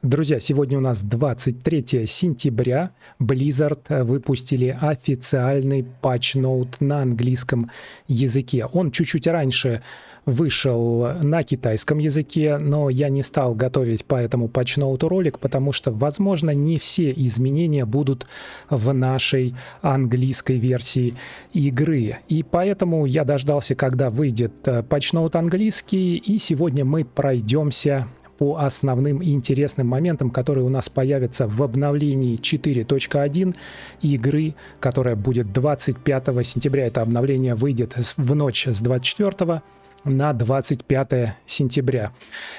Друзья, сегодня у нас 23 сентября. Blizzard выпустили официальный патч-ноут на английском языке. Он чуть-чуть раньше вышел на китайском языке, но я не стал готовить по этому патч-ноуту ролик, потому что, возможно, не все изменения будут в нашей английской версии игры. И поэтому я дождался, когда выйдет патч-ноут английский, и сегодня мы пройдемся по основным и интересным моментам, которые у нас появятся в обновлении 4.1 игры, которая будет 25 сентября. Это обновление выйдет в ночь с 24 на 25 сентября.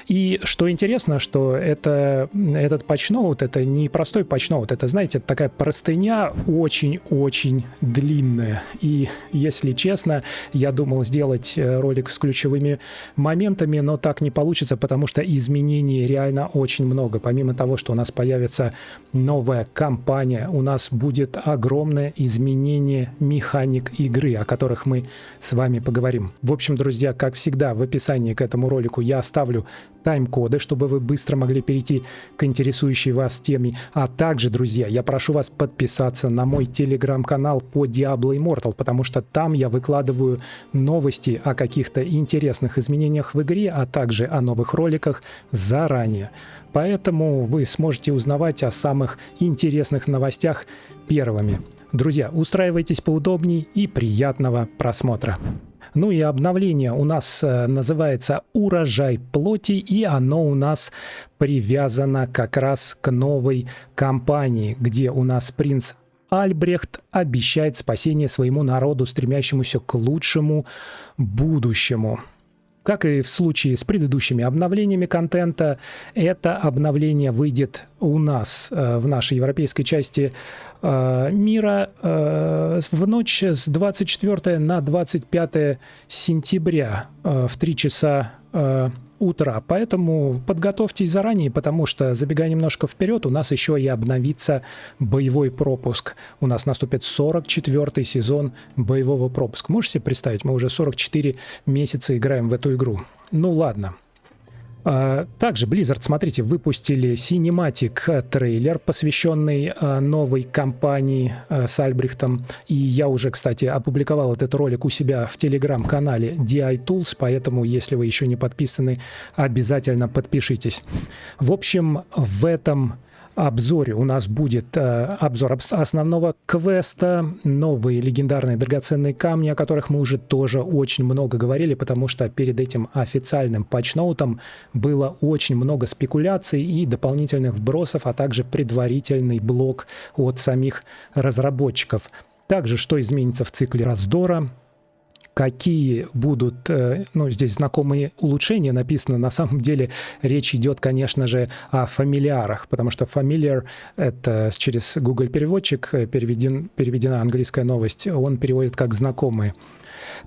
И что интересно, что этот патч-ноут, это не простой патч-ноут, это, знаете, такая простыня очень-очень длинная. И, если честно, я думал сделать ролик с ключевыми моментами, но так не получится, потому что изменений реально очень много. Помимо того, что у нас появится новая кампания, у нас будет огромное изменение механик игры, о которых мы с вами поговорим. В общем, друзья, как всегда, в описании к этому ролику я оставлю тайм-коды, чтобы вы быстро могли перейти к интересующей вас теме. А также, друзья, я прошу вас подписаться на мой телеграм-канал по Diablo Immortal, потому что там я выкладываю новости о каких-то интересных изменениях в игре, а также о новых роликах заранее. Поэтому вы сможете узнавать о самых интересных новостях первыми. Друзья, устраивайтесь поудобнее и приятного просмотра. Ну и обновление у нас называется «Урожай плоти», и оно у нас привязано как раз к новой кампании, где у нас принц Альбрехт обещает спасение своему народу, стремящемуся к лучшему будущему. Как и в случае с предыдущими обновлениями контента, это обновление выйдет у нас в нашей европейской части мира в ночь с 24 на 25 сентября в 3 часа утра. Поэтому подготовьтесь заранее, потому что, забегая немножко вперед, у нас еще и обновится боевой пропуск. У нас наступит 44-й сезон боевого пропуска. Можете себе представить, мы уже 44 месяца играем в эту игру. Ну ладно. Также Blizzard, смотрите, выпустили Cinematic трейлер, посвященный новой кампании с Альбрехтом. И я уже, кстати, опубликовал этот ролик у себя в телеграм-канале DI Tools, поэтому, если вы еще не подписаны, обязательно подпишитесь. В общем, в этом обзоре у нас будет обзор основного квеста, новые легендарные драгоценные камни, о которых мы уже тоже очень много говорили, потому что перед этим официальным патчноутом было очень много спекуляций и дополнительных вбросов, а также предварительный блок от самих разработчиков. Также, что изменится в цикле раздора, какие будут, здесь знакомые улучшения написано, на самом деле речь идет, конечно же, о фамильярах, потому что familiar — это через Google переводчик переведена английская новость, он переводит как «знакомые».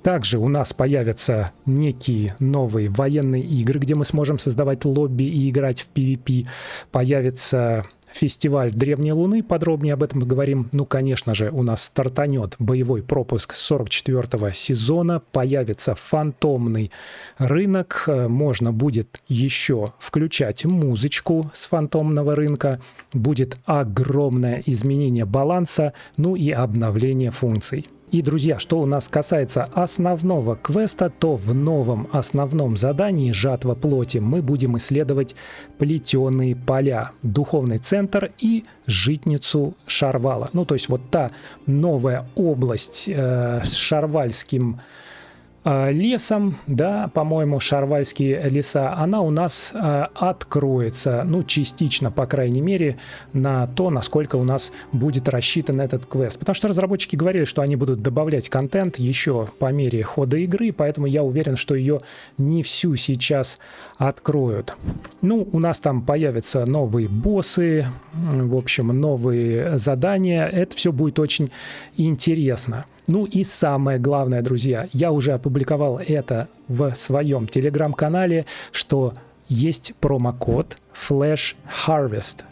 Также у нас появятся некие новые военные игры, где мы сможем создавать лобби и играть в PvP. Появится фестиваль Древней Луны, подробнее об этом поговорим. Ну, конечно же, у нас стартанет боевой пропуск 44-го сезона, появится фантомный рынок, можно будет еще включать музычку с фантомного рынка, будет огромное изменение баланса, ну и обновление функций. И, друзья, что у нас касается основного квеста, то в новом основном задании «Жатва плоти» мы будем исследовать плетеные поля, духовный центр и житницу Шарвала. Ну, то есть вот та новая область с шарвальским лесом, да, по-моему, шарвальские леса, она у нас откроется, ну, частично, по крайней мере, на то, насколько у нас будет рассчитан этот квест. Потому что разработчики говорили, что они будут добавлять контент еще по мере хода игры, поэтому я уверен, что ее не всю сейчас откроют. Ну, у нас там появятся новые боссы, в общем, новые задания. Это все будет очень интересно. Ну и самое главное, друзья, я уже опубликовал это в своем телеграм-канале, что есть промокод Flash Harvest,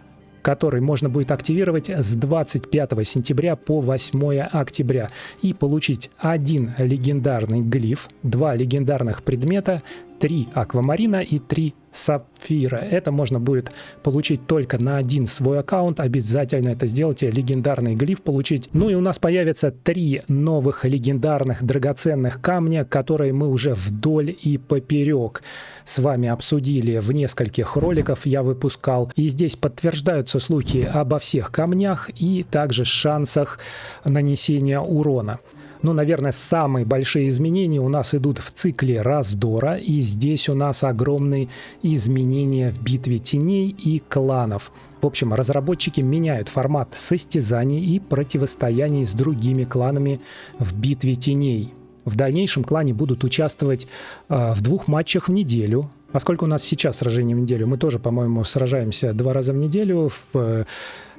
который можно будет активировать с 25 сентября по 8 октября и получить 1 легендарный глиф, 2 легендарных предмета, 3 аквамарина и 3 сапфира. Это можно будет получить только на один свой аккаунт. Обязательно это сделайте, легендарный глиф получить. Ну и у нас появится 3 новых легендарных драгоценных камня, которые мы уже вдоль и поперек с вами обсудили в нескольких роликах я выпускал. И здесь подтверждаются слухи обо всех камнях и также шансах нанесения урона. Ну, наверное, самые большие изменения у нас идут в цикле раздора, и здесь у нас огромные изменения в битве теней и кланов. В общем, разработчики меняют формат состязаний и противостояний с другими кланами в битве теней. В дальнейшем кланы будут участвовать в 2 матчах в неделю. Поскольку у нас сейчас сражение в неделю, мы тоже, по-моему, сражаемся 2 раза в неделю. В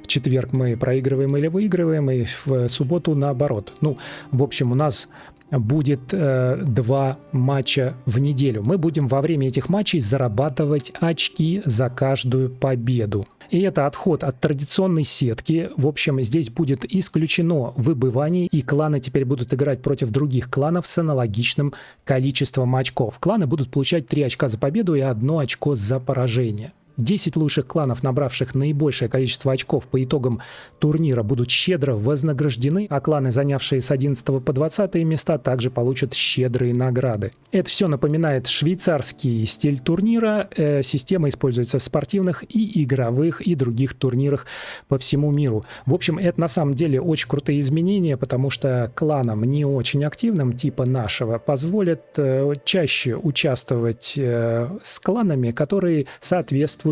четверг мы проигрываем или выигрываем, и в субботу наоборот. Ну, в общем, у нас будет 2 матча в неделю. Мы будем во время этих матчей зарабатывать очки за каждую победу. И это отход от традиционной сетки. В общем, здесь будет исключено выбывание, и кланы теперь будут играть против других кланов с аналогичным количеством очков. Кланы будут получать 3 очка за победу и 1 очко за поражение. 10 лучших кланов, набравших наибольшее количество очков по итогам турнира, будут щедро вознаграждены, а кланы, занявшие с 11 по 20 места, также получат щедрые награды. Это все напоминает швейцарский стиль турнира. Система используется в спортивных и игровых и других турнирах по всему миру. В общем, это на самом деле очень крутые изменения, потому что кланам не очень активным, типа нашего, позволят чаще участвовать с кланами, которые соответствуют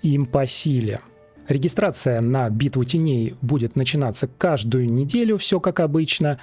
им по силе. Регистрация на битву теней будет начинаться каждую неделю, все как обычно.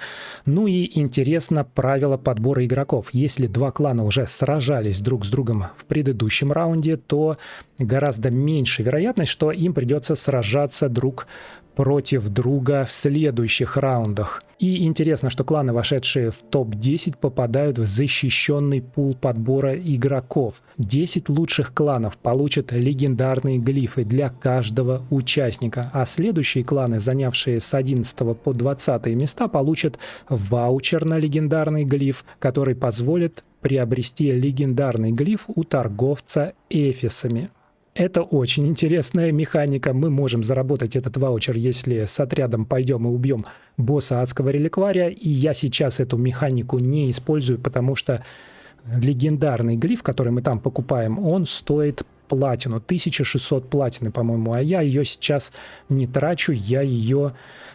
Ну и интересно правило подбора игроков. Если 2 клана уже сражались друг с другом в предыдущем раунде, то гораздо меньше вероятность, что им придется сражаться друг против друга в следующих раундах. И интересно, что кланы, вошедшие в топ-10, попадают в защищенный пул подбора игроков. 10 лучших кланов получат легендарные глифы для каждого участника, а следующие кланы, занявшие с 11 по 20 места, получат ваучер на легендарный глиф, который позволит приобрести легендарный глиф у торговца эфисами. Это очень интересная механика. Мы можем заработать этот ваучер, если с отрядом пойдем и убьем босса адского реликвария. И я сейчас эту механику не использую, потому что легендарный глиф, который мы там покупаем, он стоит платину. 1600 платины, по-моему. А я ее сейчас не трачу, я ее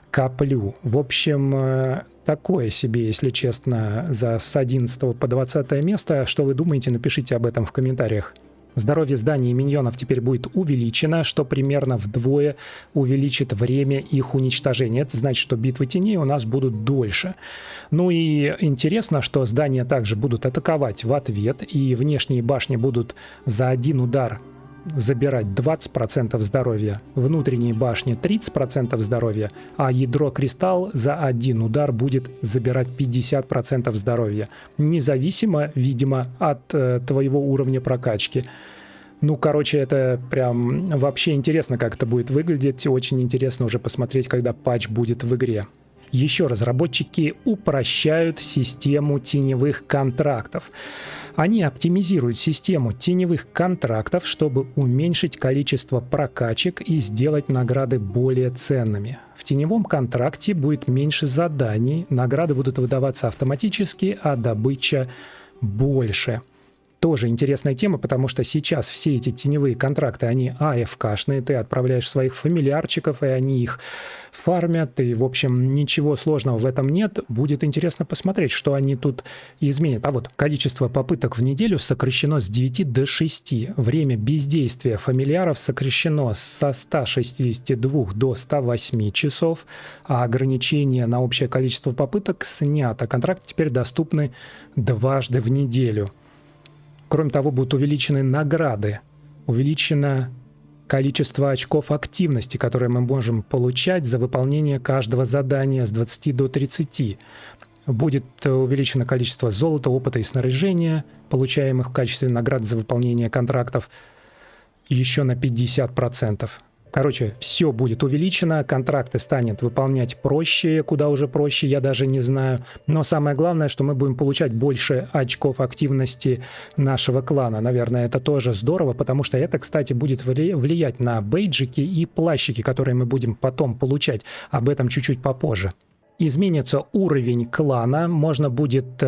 коплю. В общем, такое себе, если честно, с 11 по 20 место. Что вы думаете, напишите об этом в комментариях. Здоровье зданий и миньонов теперь будет увеличено, что примерно вдвое увеличит время их уничтожения. Это значит, что битвы теней у нас будут дольше. Ну и интересно, что здания также будут атаковать в ответ, и внешние башни будут за один удар забирать 20% здоровья, внутренние башни 30% здоровья, а ядро-кристалл за один удар будет забирать 50% здоровья, независимо, видимо, от твоего уровня прокачки. Ну, короче, это прям вообще интересно, как это будет выглядеть. Очень интересно уже посмотреть, когда патч будет в игре. Еще разработчики упрощают систему теневых контрактов. Они оптимизируют систему теневых контрактов, чтобы уменьшить количество прокачек и сделать награды более ценными. В теневом контракте будет меньше заданий, награды будут выдаваться автоматически, а добыча больше. Тоже интересная тема, потому что сейчас все эти теневые контракты, они АФКшные, ты отправляешь своих фамильярчиков, и они их фармят, и, в общем, ничего сложного в этом нет. Будет интересно посмотреть, что они тут изменят. А вот количество попыток в неделю сокращено с 9 до 6. Время бездействия фамильяров сокращено со 162 до 108 часов, а ограничение на общее количество попыток снято. Контракты теперь доступны дважды в неделю. Кроме того, будут увеличены награды, увеличено количество очков активности, которые мы можем получать за выполнение каждого задания с 20 до 30. Будет увеличено количество золота, опыта и снаряжения, получаемых в качестве наград за выполнение контрактов, еще на 50%. Короче, все будет увеличено, контракты станет выполнять проще, куда уже проще, я даже не знаю. Но самое главное, что мы будем получать больше очков активности нашего клана. Наверное, это тоже здорово, потому что это, кстати, будет влиять на бейджики и плащики, которые мы будем потом получать. Об этом чуть-чуть попозже. Изменится уровень клана, можно будет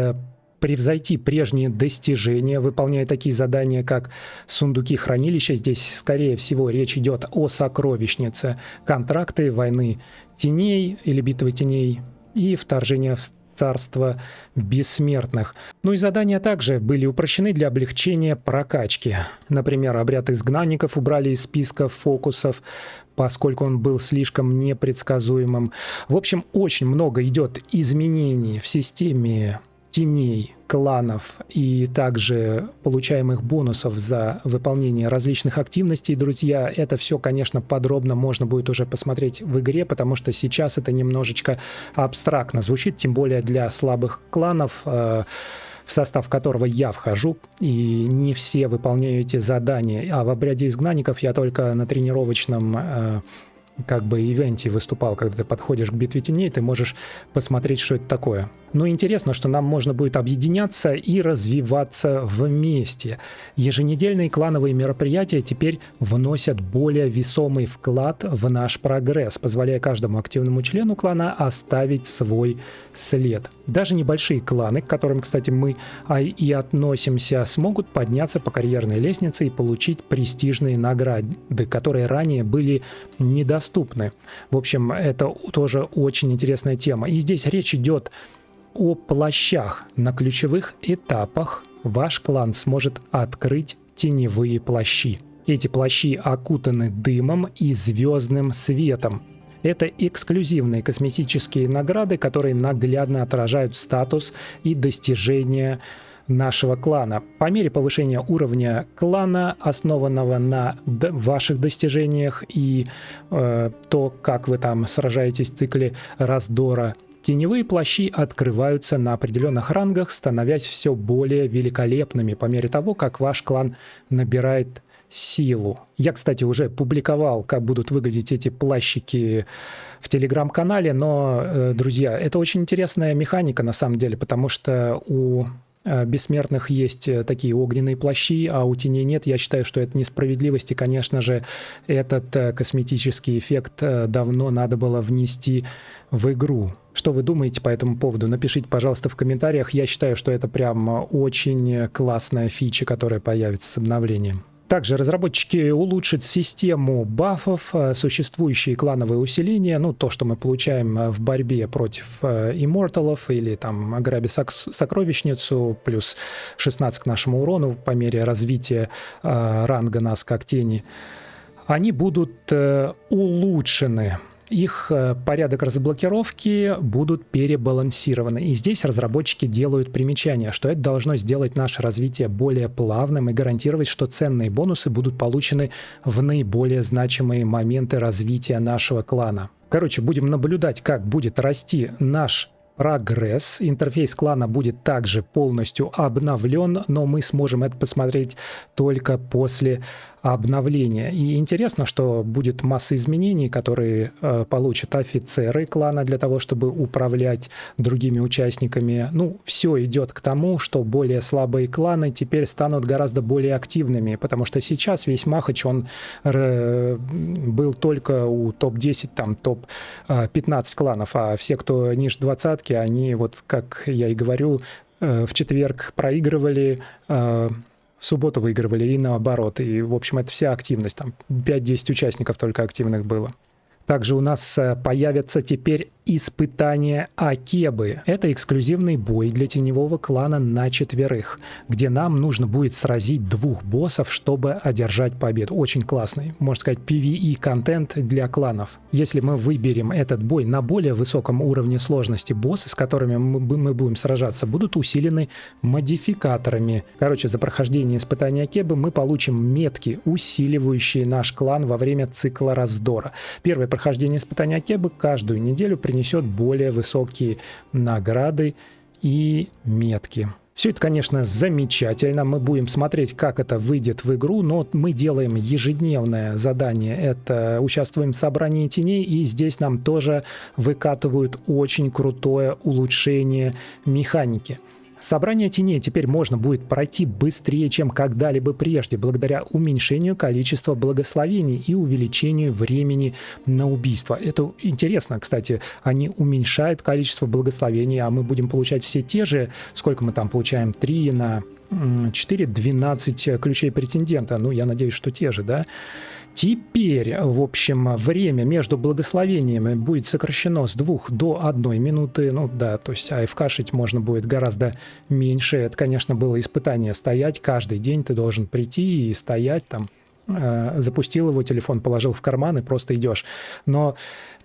превзойти прежние достижения, выполняя такие задания, как сундуки хранилища. Здесь, скорее всего, речь идет о сокровищнице, контракты войны теней или битвы теней и вторжение в царство бессмертных. Ну и задания также были упрощены для облегчения прокачки. Например, обряд изгнанников убрали из списка фокусов, поскольку он был слишком непредсказуемым. В общем, очень много идет изменений в системе теней, кланов и также получаемых бонусов за выполнение различных активностей. Друзья, это все, конечно, подробно можно будет уже посмотреть в игре, потому что сейчас это немножечко абстрактно звучит, тем более для слабых кланов, в состав которого я вхожу, и не все выполняют эти задания. А в обряде изгнанников я только на тренировочном ивенте выступал, когда ты подходишь к битве теней, ты можешь посмотреть, что это такое. Но интересно, что нам можно будет объединяться и развиваться вместе. Еженедельные клановые мероприятия теперь вносят более весомый вклад в наш прогресс, позволяя каждому активному члену клана оставить свой след. Даже небольшие кланы, к которым, кстати, мы и относимся, смогут подняться по карьерной лестнице и получить престижные награды, которые ранее были недоступны. В общем, это тоже очень интересная тема. И здесь речь идет о плащах. На ключевых этапах ваш клан сможет открыть теневые плащи. Эти плащи окутаны дымом и звездным светом. Это эксклюзивные косметические награды, которые наглядно отражают статус и достижения нашего клана. По мере повышения уровня клана, основанного на ваших достижениях и то, как вы там сражаетесь в цикле раздора, теневые плащи открываются на определенных рангах, становясь все более великолепными по мере того, как ваш клан набирает силу. Я, кстати, уже публиковал, как будут выглядеть эти плащики в телеграм-канале, но, друзья, это очень интересная механика на самом деле, потому что у бессмертных есть такие огненные плащи, а у теней нет. Я считаю, что это несправедливость, и, конечно же, этот косметический эффект давно надо было внести в игру. Что вы думаете по этому поводу? Напишите, пожалуйста, в комментариях. Я считаю, что это прям очень классная фича, которая появится с обновлением. Также разработчики улучшат систему бафов, существующие клановые усиления, ну, то, что мы получаем в борьбе против имморталов или там грабя сокровищницу, плюс 16 к нашему урону по мере развития ранга нас как тени, они будут улучшены. Их порядок разблокировки будут перебалансированы. И здесь разработчики делают примечание, что это должно сделать наше развитие более плавным и гарантировать, что ценные бонусы будут получены в наиболее значимые моменты развития нашего клана. Короче, будем наблюдать, как будет расти наш прогресс. Интерфейс клана будет также полностью обновлен, но мы сможем это посмотреть только после обновления. И интересно, что будет масса изменений, которые получат офицеры клана для того, чтобы управлять другими участниками. Ну, все идет к тому, что более слабые кланы теперь станут гораздо более активными, потому что сейчас весь Махач, он был только у топ-10, там, топ-15 кланов, а все, кто ниже двадцатки, они, вот как я и говорю, в четверг проигрывали, в субботу выигрывали и наоборот. И, в общем, это вся активность. Там 5-10 участников только активных было. Также у нас появятся теперь испытания Акебы. Это эксклюзивный бой для теневого клана на 4, где нам нужно будет сразить 2 боссов, чтобы одержать победу. Очень классный, можно сказать, PvE-контент для кланов. Если мы выберем этот бой на более высоком уровне сложности, боссы, с которыми мы будем сражаться, будут усилены модификаторами. Короче, за прохождение испытания Акебы мы получим метки, усиливающие наш клан во время цикла раздора. Первое прохождение испытания Акебы каждую неделю принесет более высокие награды и метки. Все это, конечно, замечательно. Мы будем смотреть, как это выйдет в игру, но мы делаем ежедневное задание. Это участвуем в собрании теней, и здесь нам тоже выкатывают очень крутое улучшение механики. Собрание теней теперь можно будет пройти быстрее, чем когда-либо прежде, благодаря уменьшению количества благословений и увеличению времени на убийство. Это интересно, кстати, они уменьшают количество благословений, а мы будем получать все те же, сколько мы там получаем, 3 на 4, 12 ключей претендента. Ну, я надеюсь, что те же, да? Теперь, в общем, время между благословениями будет сокращено с 2 до 1 минуты. Ну да, то есть АФКшить можно будет гораздо меньше. Это, конечно, было испытание стоять. Каждый день ты должен прийти и стоять там. Запустил его, телефон положил в карман и просто идешь. Но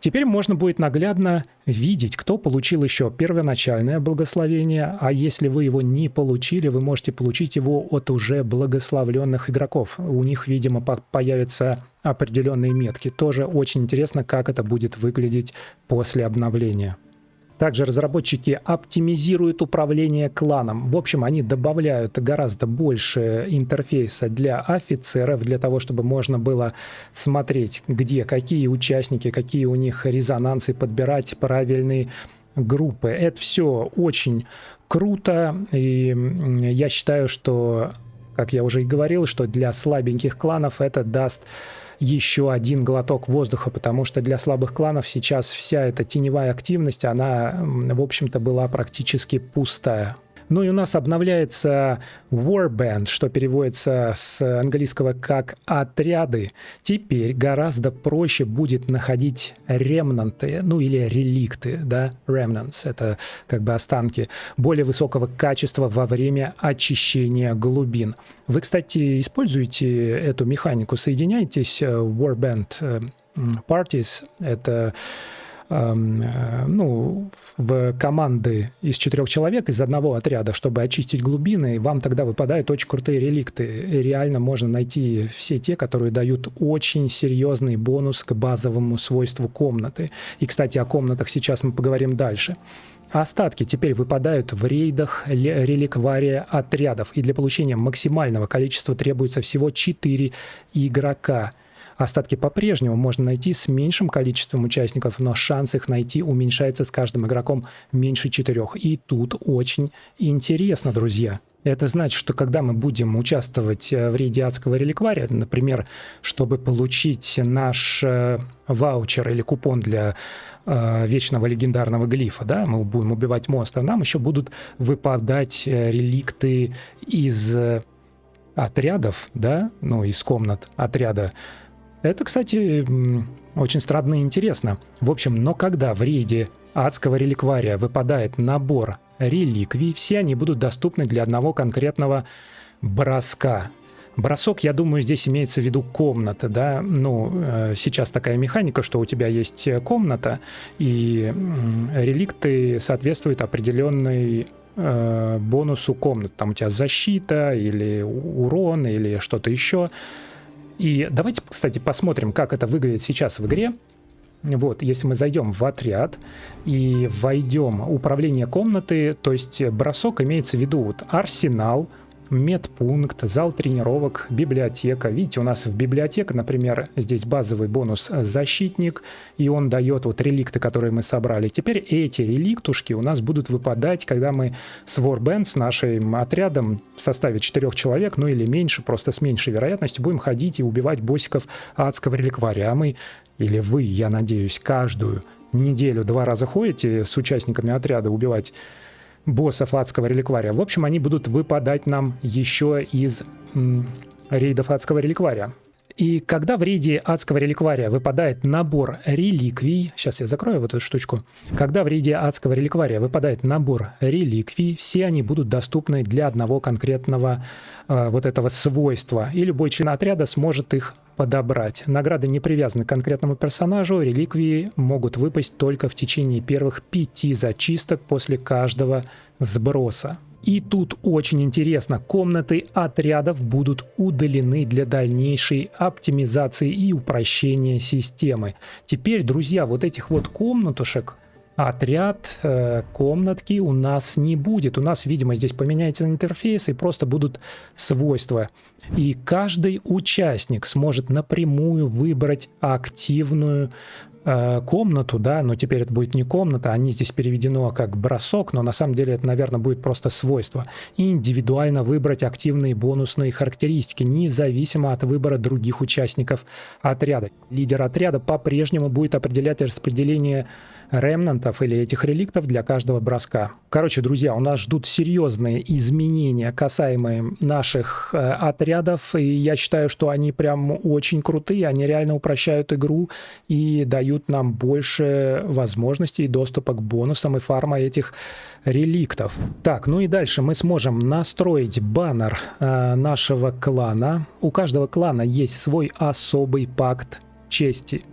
теперь можно будет наглядно видеть, кто получил еще первоначальное благословение, а если вы его не получили, вы можете получить его от уже благословленных игроков. У них, видимо, появятся определенные метки. Тоже очень интересно, как это будет выглядеть после обновления. Также разработчики оптимизируют управление кланом. В общем, они добавляют гораздо больше интерфейса для офицеров, для того, чтобы можно было смотреть, где какие участники, какие у них резонансы, подбирать правильные группы. Это все очень круто, и я считаю, что, как я уже и говорил, что для слабеньких кланов это даст еще один глоток воздуха, потому что для слабых кланов сейчас вся эта теневая активность, она, в общем-то, была практически пустая. Ну и у нас обновляется Warband, что переводится с английского как «отряды». Теперь гораздо проще будет находить ремнанты, ну или реликты, да, remnants, это как бы останки более высокого качества во время очищения глубин. Вы, кстати, используете эту механику, соединяетесь в Warband Parties, это в команды из 4 человек, из одного отряда, чтобы очистить глубины, вам тогда выпадают очень крутые реликты. И реально можно найти все те, которые дают очень серьезный бонус к базовому свойству комнаты. И, кстати, о комнатах сейчас мы поговорим дальше. Остатки теперь выпадают в рейдах реликвария отрядов, и для получения максимального количества требуется всего 4 игрока. Остатки по-прежнему можно найти с меньшим количеством участников, но шанс их найти уменьшается с каждым игроком меньше 4. И тут очень интересно, друзья. Это значит, что когда мы будем участвовать в рейде адского реликвария, например, чтобы получить наш ваучер или купон для вечного легендарного глифа, да, мы будем убивать монстра, нам еще будут выпадать реликты из отрядов, да, ну, из комнат отряда. Это, кстати, очень странно и интересно. В общем, но когда в рейде адского реликвария выпадает набор реликвий, все они будут доступны для одного конкретного броска. Бросок, я думаю, здесь имеется в виду комната, да, ну, сейчас такая механика, что у тебя есть комната, и реликты соответствуют определенной бонусу комнат. Там у тебя защита или урон или что-то еще. И давайте, кстати, посмотрим, как это выглядит сейчас в игре. Вот, если мы зайдем в отряд и войдем в управление комнаты, то есть бросок имеется в виду вот арсенал, медпункт, зал тренировок, библиотека. Видите, у нас в библиотеке, например, здесь базовый бонус защитник, и он дает вот реликты, которые мы собрали. Теперь эти реликтушки у нас будут выпадать, когда мы с Warband, с нашим отрядом в составе 4 человек, ну или меньше, просто с меньшей вероятностью, будем ходить и убивать боссиков адского реликвария. А мы, или вы, я надеюсь, каждую неделю 2 раза ходите с участниками отряда убивать боссов адского реликвария. В общем, они будут выпадать нам еще из рейдов адского реликвария. И когда в рейде адского реликвария выпадает набор реликвий, сейчас я закрою вот эту штучку, когда в рейде адского реликвария выпадает набор реликвий, все они будут доступны для одного конкретного вот этого свойства, и любой член отряда сможет их подобрать. Награды не привязаны к конкретному персонажу, реликвии могут выпасть только в течение первых 5 зачисток после каждого сброса. И тут очень интересно, комнаты отрядов будут удалены для дальнейшей оптимизации и упрощения системы. Теперь, друзья, вот этих вот комнатушек отряд, комнатки у нас не будет. У нас, видимо, здесь поменяется интерфейс и просто будут свойства. И каждый участник сможет напрямую выбрать активную комнату, да, но теперь это будет не комната, они здесь переведено как бросок, но на самом деле это, наверное, будет просто свойство. И индивидуально выбрать активные бонусные характеристики, независимо от выбора других участников отряда. Лидер отряда по-прежнему будет определять распределение ремнантов или этих реликтов для каждого броска. Короче, друзья, у нас ждут серьезные изменения, касаемые наших отрядов, и я считаю, что они прям очень крутые, они реально упрощают игру и дают нам больше возможностей доступа к бонусам и фарма этих реликтов. Так, ну и дальше мы сможем настроить баннер нашего клана. У каждого клана есть свой особый пакт чести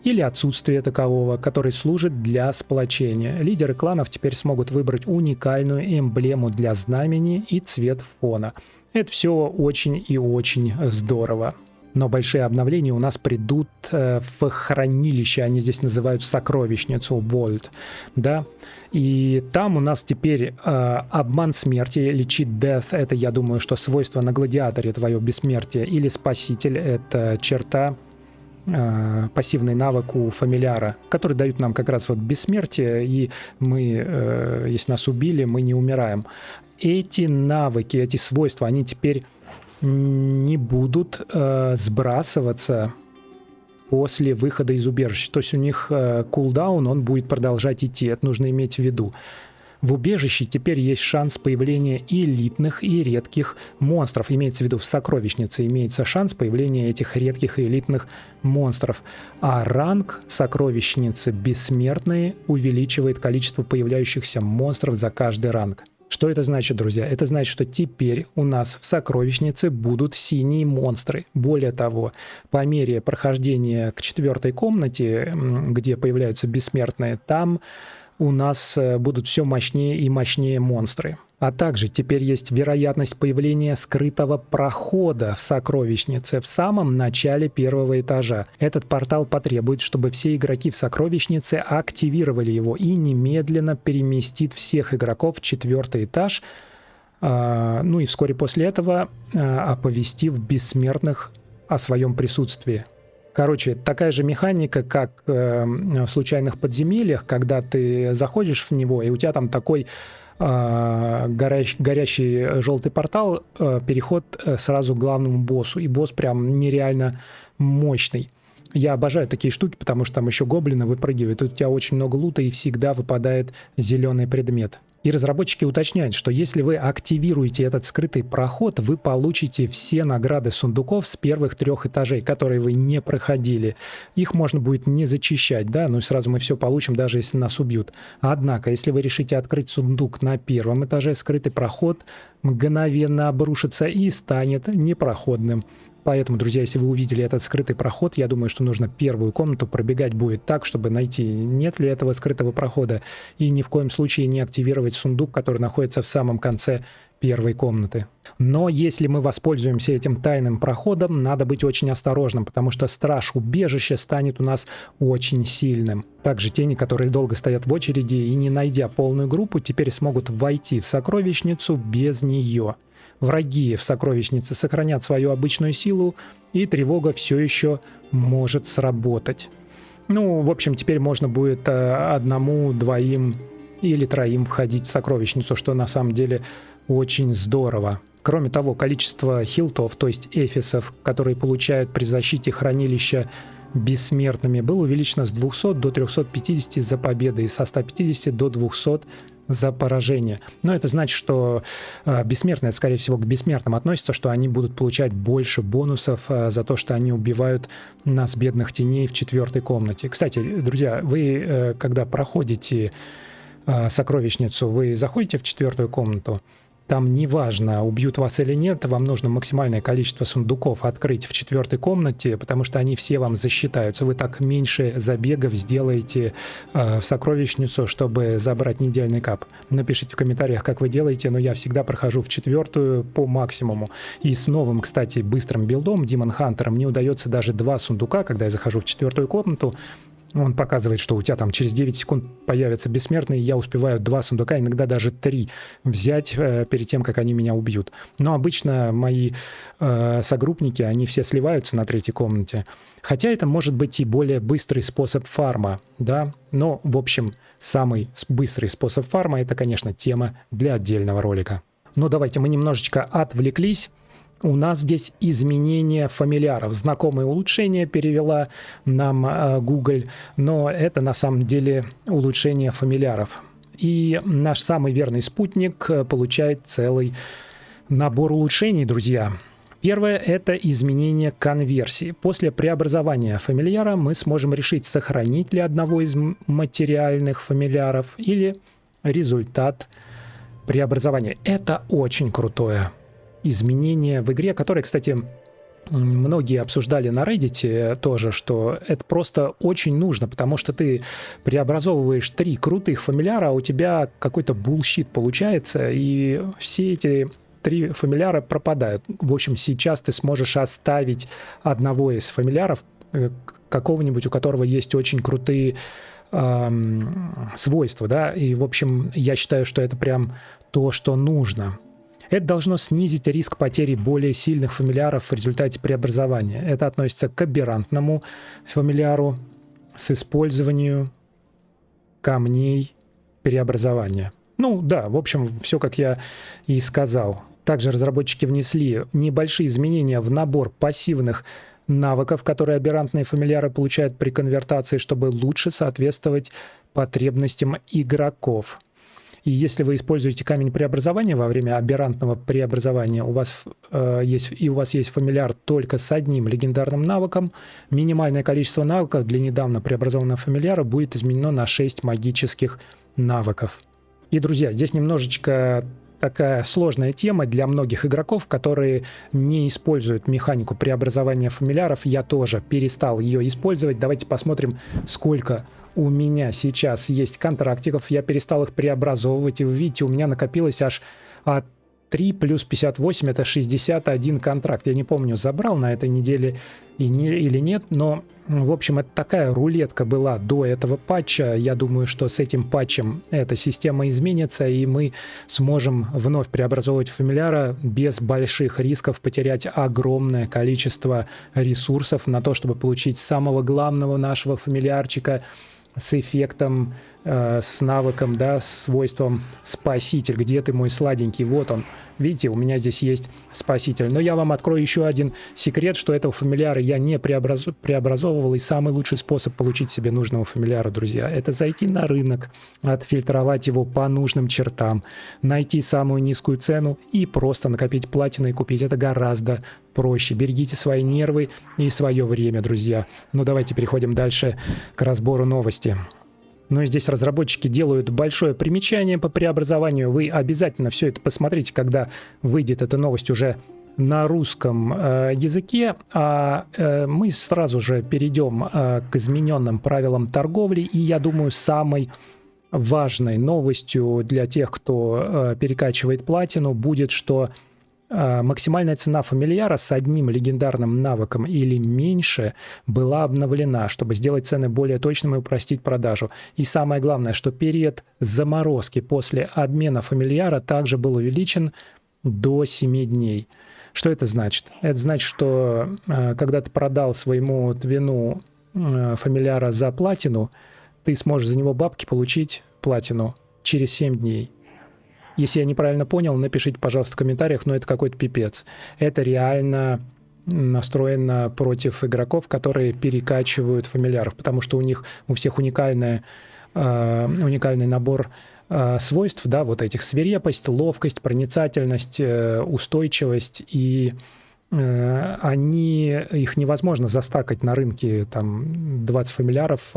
или отсутствие такового, который служит для сплочения. Лидеры кланов теперь смогут выбрать уникальную эмблему для знамени и цвет фона. Это все очень и очень здорово. Но большие обновления у нас придут в хранилище, они здесь называют сокровищницу Vault, да, и там у нас теперь обман смерти, лечит Death, это, я думаю, что свойство на гладиаторе твое бессмертие, или спаситель, это черта, пассивный навык у фамильяра, который дают нам как раз вот бессмертие, и мы, если нас убили, мы не умираем. Эти навыки, эти свойства, они теперь не будут сбрасываться после выхода из убежища. То есть у них кулдаун, он будет продолжать идти. Это нужно иметь в виду. В убежище теперь есть шанс появления элитных и редких монстров. Имеется в виду в сокровищнице имеется шанс появления этих редких и элитных монстров. А ранг сокровищницы бессмертные увеличивает количество появляющихся монстров за каждый ранг. Что это значит, друзья? Это значит, что теперь у нас в сокровищнице будут синие монстры. Более того, по мере прохождения к 4-й комнате, где появляются бессмертные, там у нас будут все мощнее и мощнее монстры. А также теперь есть вероятность появления скрытого прохода в сокровищнице в самом начале 1-го этажа. Этот портал потребует, чтобы все игроки в сокровищнице активировали его и немедленно переместит всех игроков в 4-й этаж, ну и вскоре после этого оповестив бессмертных о своем присутствии. Короче, такая же механика, как в случайных подземельях, когда ты заходишь в него, и у тебя там такой горящий желтый портал, переход сразу к главному боссу. И босс прям нереально мощный. Я обожаю такие штуки, потому что там еще гоблины выпрыгивают. Тут у тебя очень много лута, и всегда выпадает зеленый предмет. И разработчики уточняют, что если вы активируете этот скрытый проход, вы получите все награды сундуков с первых 3 этажей, которые вы не проходили. Их можно будет не зачищать, да, ну и сразу мы все получим, даже если нас убьют. Однако, если вы решите открыть сундук на 1-м этаже, скрытый проход мгновенно обрушится и станет непроходным. Поэтому, друзья, если вы увидели этот скрытый проход, я думаю, что нужно 1-ю комнату пробегать будет так, чтобы найти, нет ли этого скрытого прохода, и ни в коем случае не активировать сундук, который находится в самом конце 1-й комнаты. Но если мы воспользуемся этим тайным проходом, надо быть очень осторожным, потому что страж убежища станет у нас очень сильным. Также тени, которые долго стоят в очереди и не найдя полную группу, теперь смогут войти в сокровищницу без нее. Враги в сокровищнице сохранят свою обычную силу, и тревога все еще может сработать. Ну, в общем, теперь можно будет 1, 2 или 3 входить в сокровищницу, что на самом деле очень здорово. Кроме того, количество хилтов, то есть эфисов, которые получают при защите хранилища бессмертными, было увеличено с 200 до 350 за победы и со 150 до 200 за поражение. Но это значит, что бессмертные, это, скорее всего, к бессмертным относится, что они будут получать больше бонусов за то, что они убивают нас, бедных теней, в 4-й комнате. Кстати, друзья, вы, когда проходите сокровищницу, вы заходите в 4-ю комнату, там неважно, убьют вас или нет, вам нужно максимальное количество сундуков открыть в 4-й комнате, потому что они все вам засчитаются. Вы так меньше забегов сделаете в сокровищницу, чтобы забрать недельный кап. Напишите в комментариях, как вы делаете, но я всегда прохожу в 4-ю по максимуму. И с новым, кстати, быстрым билдом Demon Hunter мне удается даже 2 сундука, когда я захожу в 4-ю комнату, Он показывает, что у тебя там через 9 секунд появятся бессмертные, я успеваю 2 сундука, иногда даже 3 взять перед тем, как они меня убьют. Но обычно мои согруппники, они все сливаются на 3-й комнате. Хотя это может быть и более быстрый способ фарма, да. Но, в общем, самый быстрый способ фарма — это, конечно, тема для отдельного ролика. Но давайте мы немножечко отвлеклись. У нас здесь изменение фамильяров. Знакомые улучшения перевела нам Google, но это на самом деле улучшение фамильяров. И наш самый верный спутник получает целый набор улучшений, друзья. Первое — это изменение конверсии. После преобразования фамильяра мы сможем решить, сохранить ли одного из материальных фамильяров или результат преобразования. Это очень крутое изменение в игре, которое, кстати, многие обсуждали на Reddit тоже, что это просто очень нужно, потому что ты преобразовываешь 3 крутых фамильяра, а у тебя какой-то булщит получается, и все эти 3 фамильяра пропадают. В общем, сейчас ты сможешь оставить одного из фамильяров, какого-нибудь, у которого есть очень крутые свойства, да, и, в общем, я считаю, что это прям то, что нужно. Это должно снизить риск потери более сильных фамильяров в результате преобразования. Это относится к аберрантному фамильяру с использованием камней преобразования. Ну да, в общем, все, как я и сказал. Также разработчики внесли небольшие изменения в набор пассивных навыков, которые аберрантные фамильяры получают при конвертации, чтобы лучше соответствовать потребностям игроков. И если вы используете камень преобразования во время аберрантного преобразования, у вас есть фамильяр только с одним легендарным навыком, минимальное количество навыков для недавно преобразованного фамильяра будет изменено на 6 магических навыков. И, друзья, здесь немножечко такая сложная тема для многих игроков, которые не используют механику преобразования фамильяров. Я тоже перестал ее использовать. Давайте посмотрим, сколько у меня сейчас есть контрактиков. Я перестал их преобразовывать. И вы видите, у меня накопилось аж 3 плюс 58 — это 61 контракт. Я не помню, забрал на этой неделе или нет, но, в общем, это такая рулетка была до этого патча. Я думаю, что с этим патчем эта система изменится, и мы сможем вновь преобразовывать фамильяра без больших рисков потерять огромное количество ресурсов на то, чтобы получить самого главного нашего фамильярчика с эффектом, с навыком, да, с свойством спаситель. Где ты, мой сладенький? Вот он. Видите, у меня здесь есть спаситель. Но я вам открою еще один секрет, что этого фамильяра я не преобразовывал. И самый лучший способ получить себе нужного фамильяра, друзья, это зайти на рынок, отфильтровать его по нужным чертам, найти самую низкую цену и просто накопить платину и купить. Это гораздо проще. Берегите свои нервы и свое время, друзья. Ну, давайте переходим дальше к разбору новости. Ну и здесь разработчики делают большое примечание по преобразованию. Вы обязательно все это посмотрите, когда выйдет эта новость уже на русском языке. А мы сразу же перейдем к измененным правилам торговли. И я думаю, самой важной новостью для тех, кто перекачивает платину, будет, что максимальная цена фамильяра с одним легендарным навыком или меньше была обновлена, чтобы сделать цены более точными и упростить продажу. И самое главное, что период заморозки после обмена фамильяра также был увеличен до 7 дней. Что это значит? Это значит, что когда ты продал своему твину фамильяра за платину, ты сможешь за него бабки получить платину через 7 дней. Если я неправильно понял, напишите, пожалуйста, в комментариях, но это какой-то пипец. Это реально настроено против игроков, которые перекачивают фамильяров, потому что у всех уникальный набор свойств, да, вот этих: свирепость, ловкость, проницательность, устойчивость, и их невозможно застакать на рынке, там, 20 фамильяров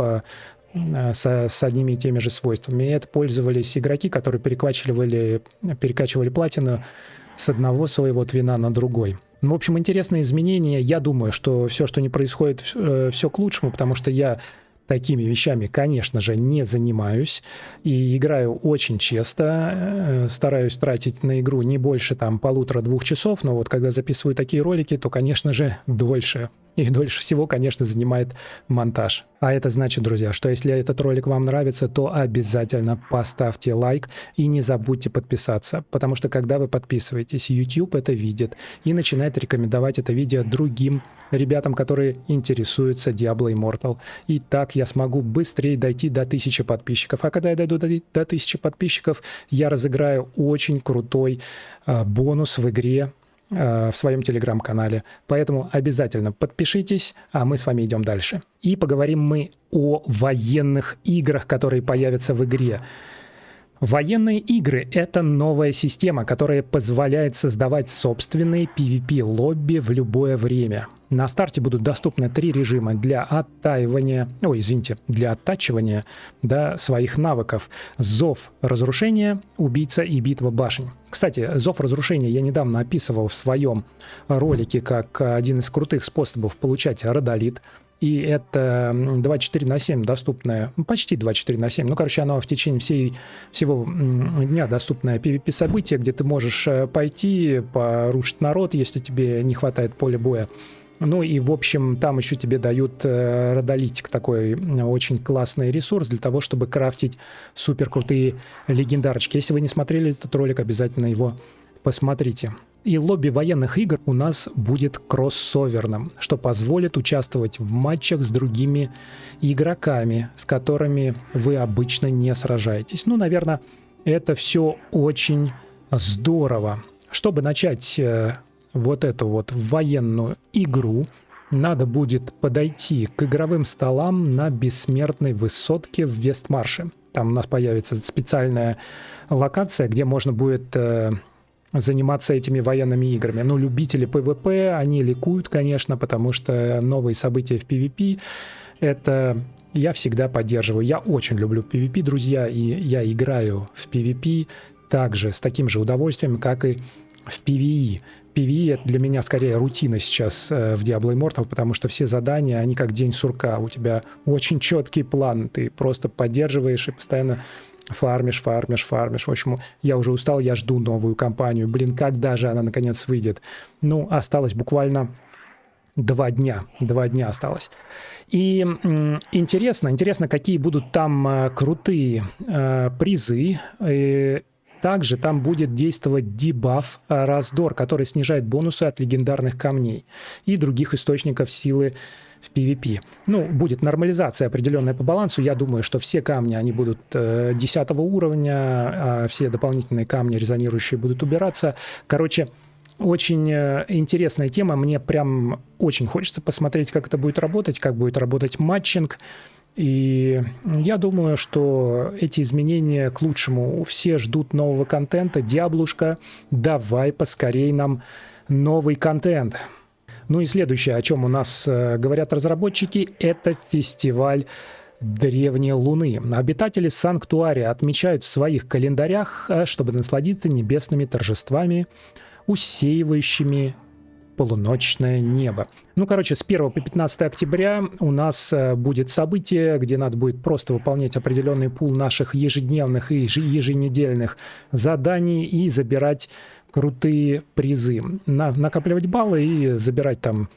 с одними и теми же свойствами. И это пользовались игроки, которые перекачивали платину с одного своего твина на другой. В общем, интересные изменения. Я думаю, что все, что не происходит, все к лучшему, потому что я такими вещами, конечно же, не занимаюсь и играю очень честно. Стараюсь тратить на игру не больше там 1,5-2 часов, но вот когда записываю такие ролики, то, конечно же, дольше. И дольше всего, конечно, занимает монтаж. А это значит, друзья, что если этот ролик вам нравится, то обязательно поставьте лайк и не забудьте подписаться. Потому что когда вы подписываетесь, YouTube это видит и начинает рекомендовать это видео другим ребятам, которые интересуются Diablo Immortal. И так я смогу быстрее дойти до 1000 подписчиков. А когда я дойду до 1000 подписчиков, я разыграю очень крутой бонус в игре в своем телеграм-канале. Поэтому обязательно подпишитесь, а мы с вами идем дальше. И поговорим мы о военных играх, которые появятся в игре. Военные игры — это новая система, которая позволяет создавать собственные PvP-лобби в любое время. На старте будут доступны 3 режима для оттачивания своих навыков. Зов разрушения, убийца и битва башен. Кстати, зов разрушения я недавно описывал в своем ролике как один из крутых способов получать родолит. И это 24/7 доступное, почти 24/7. Оно в течение всего дня доступное PvP-событие, где ты можешь пойти, порушить народ, если тебе не хватает поля боя. Ну и, в общем, там еще тебе дают родолитик, такой очень классный ресурс для того, чтобы крафтить супер крутые легендарочки. Если вы не смотрели этот ролик, обязательно его посмотрите. И лобби военных игр у нас будет кроссоверным, что позволит участвовать в матчах с другими игроками, с которыми вы обычно не сражаетесь. Наверное, это все очень здорово. Чтобы начать вот эту вот военную игру, надо будет подойти к игровым столам на бессмертной высотке в Вестмарше. Там у нас появится специальная локация, где можно будет заниматься этими военными играми. Любители PvP, они ликуют, конечно, потому что новые события в PvP, это я всегда поддерживаю. Я очень люблю PvP, друзья, и я играю в PvP также с таким же удовольствием, как и в PvE. PvE — это для меня скорее рутина сейчас в Diablo Immortal, потому что все задания, они как день сурка. У тебя очень четкий план, ты просто поддерживаешь и постоянно фармишь. В общем, я уже устал, я жду новую кампанию. Когда же она наконец выйдет? Осталось буквально 2 дня. 2 дня осталось. И интересно, какие будут там крутые призы. Также там будет действовать дебаф раздор, который снижает бонусы от легендарных камней и других источников силы в PvP. Будет нормализация определенная по балансу. Я думаю, что все камни, они будут 10 уровня, а все дополнительные камни резонирующие будут убираться. Короче, очень интересная тема. Мне прям очень хочется посмотреть, как это будет работать, как будет работать матчинг. И я думаю, что эти изменения к лучшему. Все ждут нового контента. Диаблушка, давай поскорей нам новый контент. И следующее, о чем у нас говорят разработчики, это фестиваль Древней Луны. Обитатели Санктуария отмечают в своих календарях, чтобы насладиться небесными торжествами, усеивающими полуночное небо. С 1 по 15 октября у нас будет событие, где надо будет просто выполнять определенный пул наших ежедневных и еженедельных заданий и забирать крутые призы. Накапливать баллы и забирать там,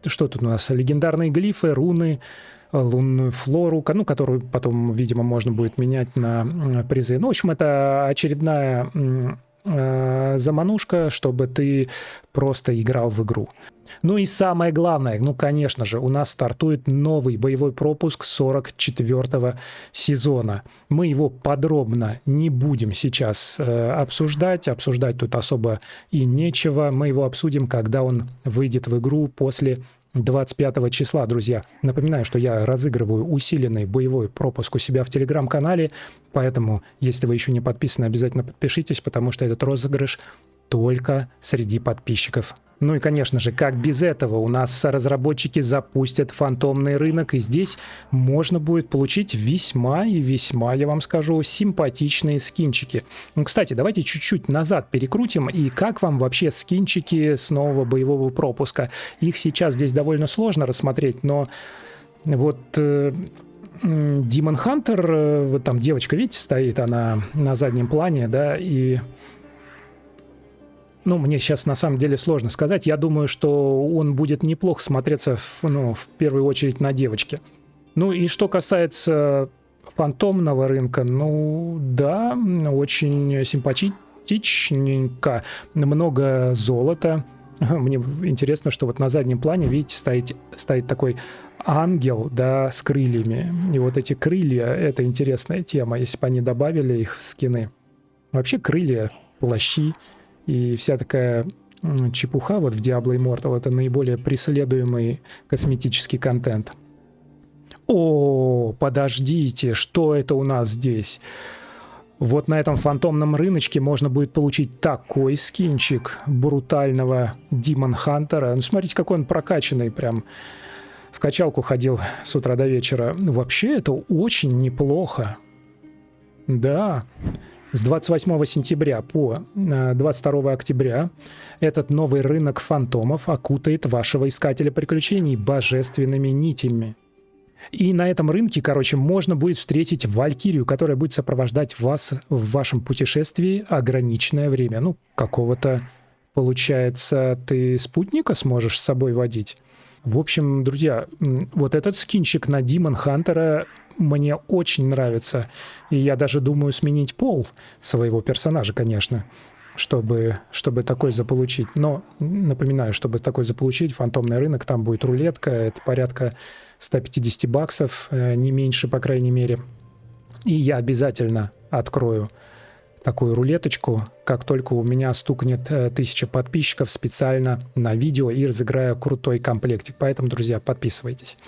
что тут у нас, легендарные глифы, руны, лунную флору, которую потом, видимо, можно будет менять на призы. В общем, это очередная заманушка, чтобы ты просто играл в игру. И самое главное, конечно же, у нас стартует новый боевой пропуск 44-го сезона. Мы его подробно не будем сейчас обсуждать тут особо и нечего. Мы его обсудим, когда он выйдет в игру после 25 числа, друзья. Напоминаю, что я разыгрываю усиленный боевой пропуск у себя в телеграм-канале, поэтому, если вы еще не подписаны, обязательно подпишитесь, потому что этот розыгрыш только среди подписчиков. И, конечно же, как без этого, у нас разработчики запустят фантомный рынок, и здесь можно будет получить весьма, я вам скажу, симпатичные скинчики. Кстати, давайте чуть-чуть назад перекрутим, и как вам вообще скинчики с нового боевого пропуска? Их сейчас здесь довольно сложно рассмотреть, но Demon Hunter, там девочка, видите, стоит, она на заднем плане, да, и Ну, мне сейчас на самом деле сложно сказать. Я думаю, что он будет неплохо смотреться, в первую очередь на девочке. Ну и что касается фантомного рынка, ну да, очень симпатичненько, много золота. Мне интересно, что вот на заднем плане, видите, стоит такой ангел, да, с крыльями. И вот эти крылья — это интересная тема, если бы они добавили их в скины. Вообще крылья, плащи и вся такая чепуха вот в Diablo Immortal — это наиболее преследуемый косметический контент. О, подождите, что это у нас здесь? Вот на этом фантомном рыночке можно будет получить такой скинчик брутального Demon Hunter. Ну, смотрите, какой он прокачанный, прям в качалку ходил с утра до вечера. Ну, вообще, это очень неплохо. Да, с 28 сентября по 22 октября этот новый рынок фантомов окутает вашего искателя приключений божественными нитями. И на этом рынке, короче, можно будет встретить Валькирию, которая будет сопровождать вас в вашем путешествии ограниченное время. Ну, какого-то, получается, ты спутника сможешь с собой водить. В общем, друзья, вот этот скинчик на Demon Hunter мне очень нравится. И я даже думаю сменить пол своего персонажа, конечно, чтобы такой заполучить. Но напоминаю, чтобы такой заполучить, фантомный рынок, там будет рулетка, это порядка $150, не меньше, по крайней мере. И я обязательно открою такую рулеточку, как только у меня стукнет 1000 подписчиков специально на видео, и разыграю крутой комплектик. Поэтому, друзья, подписывайтесь.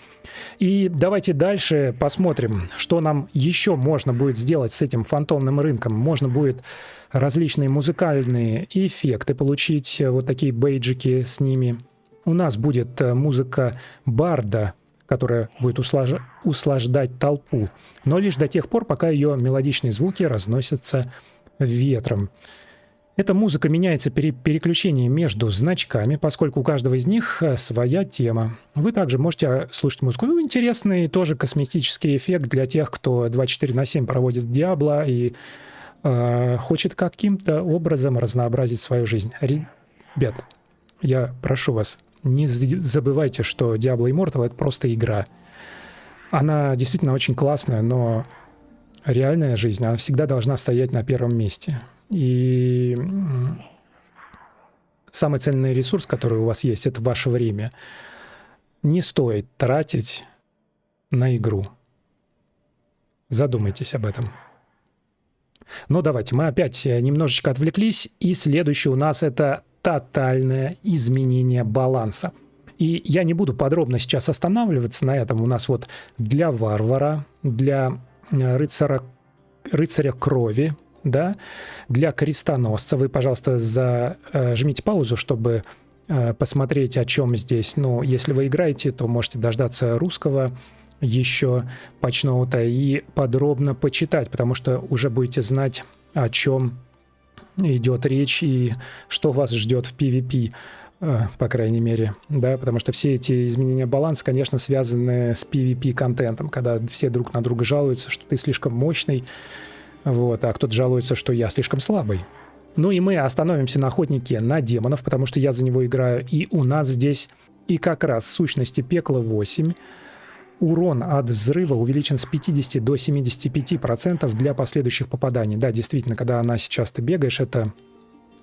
И давайте дальше посмотрим, что нам еще можно будет сделать с этим фантомным рынком. Можно будет различные музыкальные эффекты получить, вот такие бейджики с ними. У нас будет музыка барда, которая будет услаждать толпу, но лишь до тех пор, пока ее мелодичные звуки разносятся ветром. Эта музыка меняется при переключении между значками, поскольку у каждого из них своя тема. Вы также можете слушать музыку. Ну, интересный тоже косметический эффект для тех, кто 24/7 проводит в Diablo и хочет каким-то образом разнообразить свою жизнь. Ребят, я прошу вас, не забывайте, что Diablo Immortal — это просто игра. Она действительно очень классная, но реальная жизнь, она всегда должна стоять на первом месте. И самый ценный ресурс, который у вас есть, это ваше время. Не стоит тратить на игру. Задумайтесь об этом. Но давайте, мы опять немножечко отвлеклись, и следующее у нас — это тотальное изменение баланса. И я не буду подробно сейчас останавливаться на этом. У нас вот для варвара, для рыцаря крови, да, для крестоносца. Вы, пожалуйста, зажмите паузу, чтобы посмотреть, о чем здесь. Но если вы играете, то можете дождаться русского еще патчноута и подробно почитать, потому что уже будете знать, о чем идет речь и что вас ждет в PvP, по крайней мере, да, потому что все эти изменения баланса, конечно, связаны с PvP-контентом, когда все друг на друга жалуются, что ты слишком мощный, вот, а кто-то жалуется, что я слишком слабый. Ну и мы остановимся на охотнике на демонов, потому что я за него играю, и у нас здесь и как раз сущности пекла 8. Урон от взрыва увеличен с 50 до 75% для последующих попаданий. Да, действительно, когда сейчас ты бегаешь, это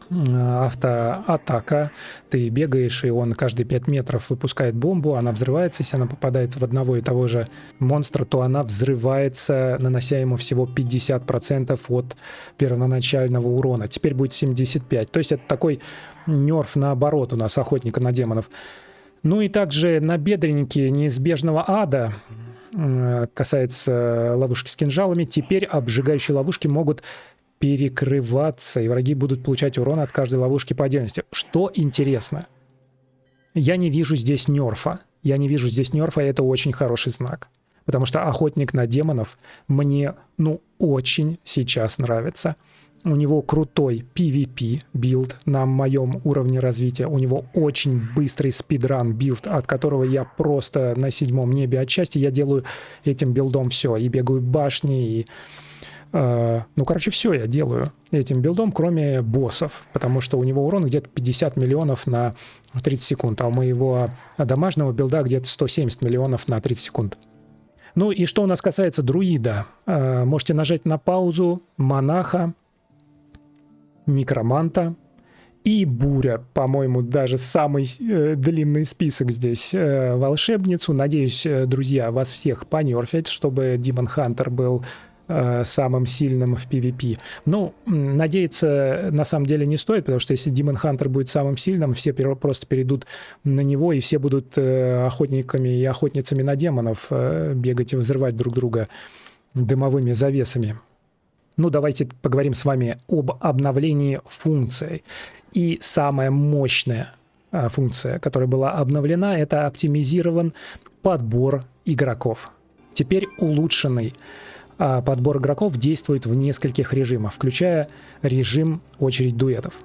автоатака. Ты бегаешь, и он каждые 5 метров выпускает бомбу, она взрывается. Если она попадает в одного и того же монстра, то она взрывается, нанося ему всего 50% от первоначального урона. Теперь будет 75%. То есть это такой нерф наоборот у нас, охотника на демонов. Ну и также набедренники неизбежного ада, касается ловушки с кинжалами, теперь обжигающие ловушки могут перекрываться, и враги будут получать урон от каждой ловушки по отдельности. Что интересно, я не вижу здесь нерфа. И это очень хороший знак. Потому что охотник на демонов мне, очень сейчас нравится. У него крутой PvP билд на моем уровне развития. У него очень быстрый спидран билд, от которого я просто на 7 небе от счастья. Я делаю этим билдом все. И бегаю башни, и Ну, короче, все я делаю этим билдом, кроме боссов, потому что у него урон где-то 50 миллионов на 30 секунд, а у моего домашнего билда где-то 170 миллионов на 30 секунд. Ну и что у нас касается друида, можете нажать на паузу, монаха, некроманта и буря, по-моему, даже самый длинный список здесь, волшебницу. Надеюсь, друзья, вас всех понерфят, чтобы Demon Hunter был самым сильным в PvP. Ну, надеяться на самом деле не стоит, потому что если Demon Hunter будет самым сильным, все просто перейдут на него, и все будут охотниками и охотницами на демонов бегать и взрывать друг друга дымовыми завесами. Ну, давайте поговорим с вами об обновлении функций. И самая мощная функция, которая была обновлена, это оптимизирован подбор игроков. Теперь улучшенный подбор игроков действует в нескольких режимах, включая режим очередь дуэтов.